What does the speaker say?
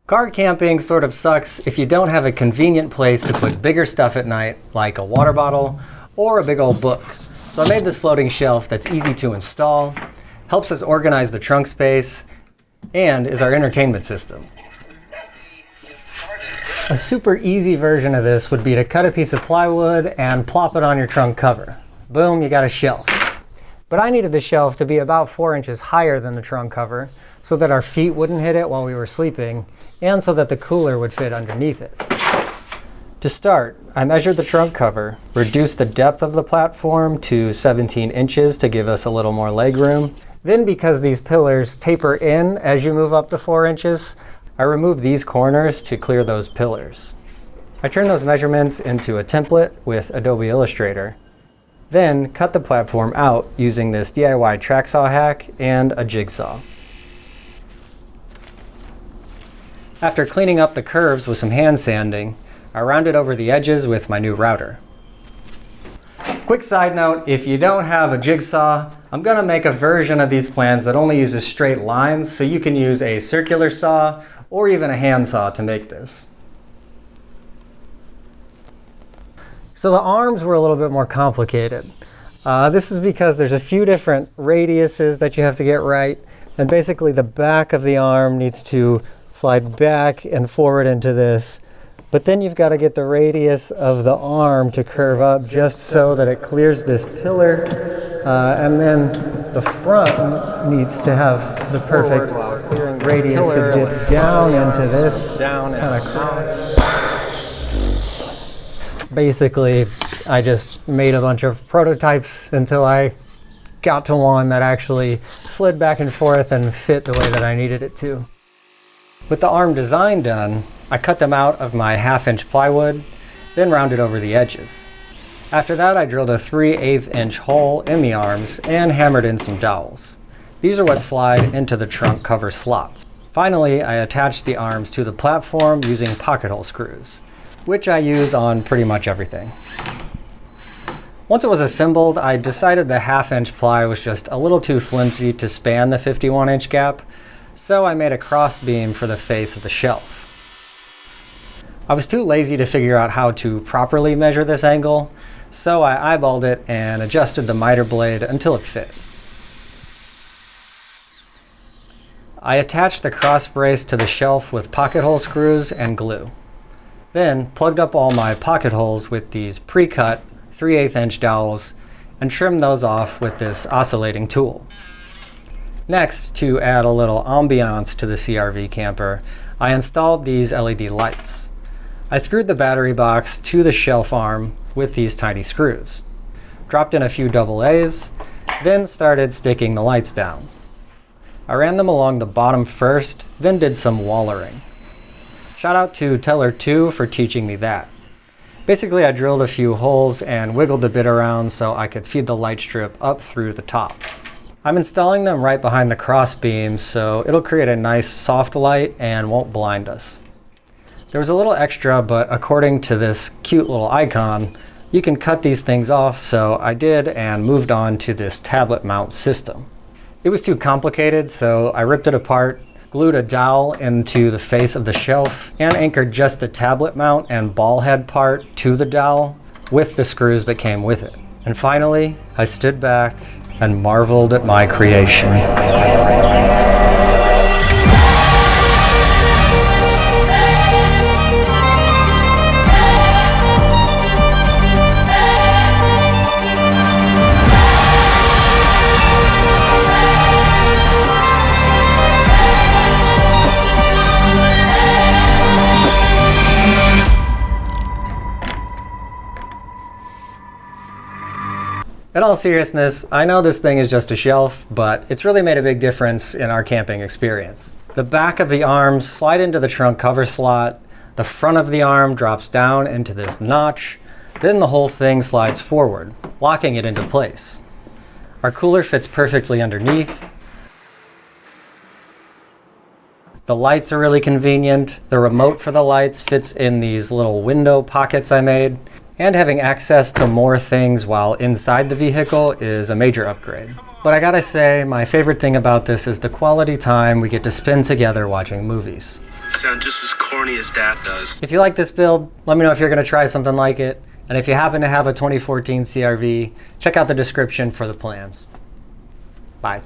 Car camping sort of sucks if you don't have a convenient place to put bigger stuff at night, like a water bottle or a big old book. So I made this floating shelf that's easy to install, helps us organize the trunk space, and is our entertainment system. A super easy version of this would be to cut a piece of plywood and plop it on your trunk cover. Boom, you got a shelf. But I needed the shelf to be about 4 inches higher than the trunk cover so that our feet wouldn't hit it while we were sleeping, and so that the cooler would fit underneath it. To start, I measured the trunk cover, reduced the depth of the platform to 17 inches to give us a little more leg room. Then, because these pillars taper in as you move up to 4 inches, I removed these corners to clear those pillars. I turned those measurements into a template with Adobe Illustrator, then cut the platform out using this DIY track saw hack and a jigsaw. After cleaning up the curves with some hand sanding, I rounded over the edges with my new router. Quick side note, if you don't have a jigsaw, I'm going to make a version of these plans that only uses straight lines, so you can use a circular saw or even a hand saw to make this. So the arms were a little bit more complicated. This is because there's a few different radiuses that you have to get right, and basically the back of the arm needs to slide back and forward into this. But then you've got to get the radius of the arm to curve up just so that it clears this pillar. And then the front needs to have the perfect radius to dip down into this kind of cross. Basically, I just made a bunch of prototypes until I got to one that actually slid back and forth and fit the way that I needed it to. With the arm design done, I cut them out of my 1/2-inch plywood, then rounded over the edges. After that, I drilled a 3/8 inch hole in the arms and hammered in some dowels. These are what slide into the trunk cover slots. Finally, I attached the arms to the platform using pocket hole screws, which I use on pretty much everything. Once it was assembled, I decided the 1/2-inch ply was just a little too flimsy to span the 51-inch gap, so I made a cross beam for the face of the shelf. I was too lazy to figure out how to properly measure this angle, so I eyeballed it and adjusted the miter blade until it fit. I attached the cross brace to the shelf with pocket hole screws and glue. Then plugged up all my pocket holes with these pre-cut 3/8 inch dowels and trimmed those off with this oscillating tool. Next, to add a little ambiance to the CRV camper, I installed these LED lights. I screwed the battery box to the shelf arm with these tiny screws, dropped in a few AA's, then started sticking the lights down. I ran them along the bottom first, then did some wallering. Shout out to Teller 2 for teaching me that. Basically, I drilled a few holes and wiggled a bit around so I could feed the light strip up through the top. I'm installing them right behind the cross beam, so it'll create a nice soft light and won't blind us. There was a little extra, but according to this cute little icon, you can cut these things off, so I did and moved on to this tablet mount system. It was too complicated, so I ripped it apart, glued a dowel into the face of the shelf, and anchored just the tablet mount and ball head part to the dowel with the screws that came with it. And finally, I stood back and marveled at my creation. In all seriousness, I know this thing is just a shelf, but it's really made a big difference in our camping experience. The back of the arms slide into the trunk cover slot, the front of the arm drops down into this notch, then the whole thing slides forward, locking it into place. Our cooler fits perfectly underneath. The lights are really convenient. The remote for the lights fits in these little window pockets I made. And having access to more things while inside the vehicle is a major upgrade. But I gotta say, my favorite thing about this is the quality time we get to spend together watching movies. You sound just as corny as Dad does. If you like this build, let me know if you're going to try something like it. And if you happen to have a 2014 CRV, check out the description for the plans. Bye.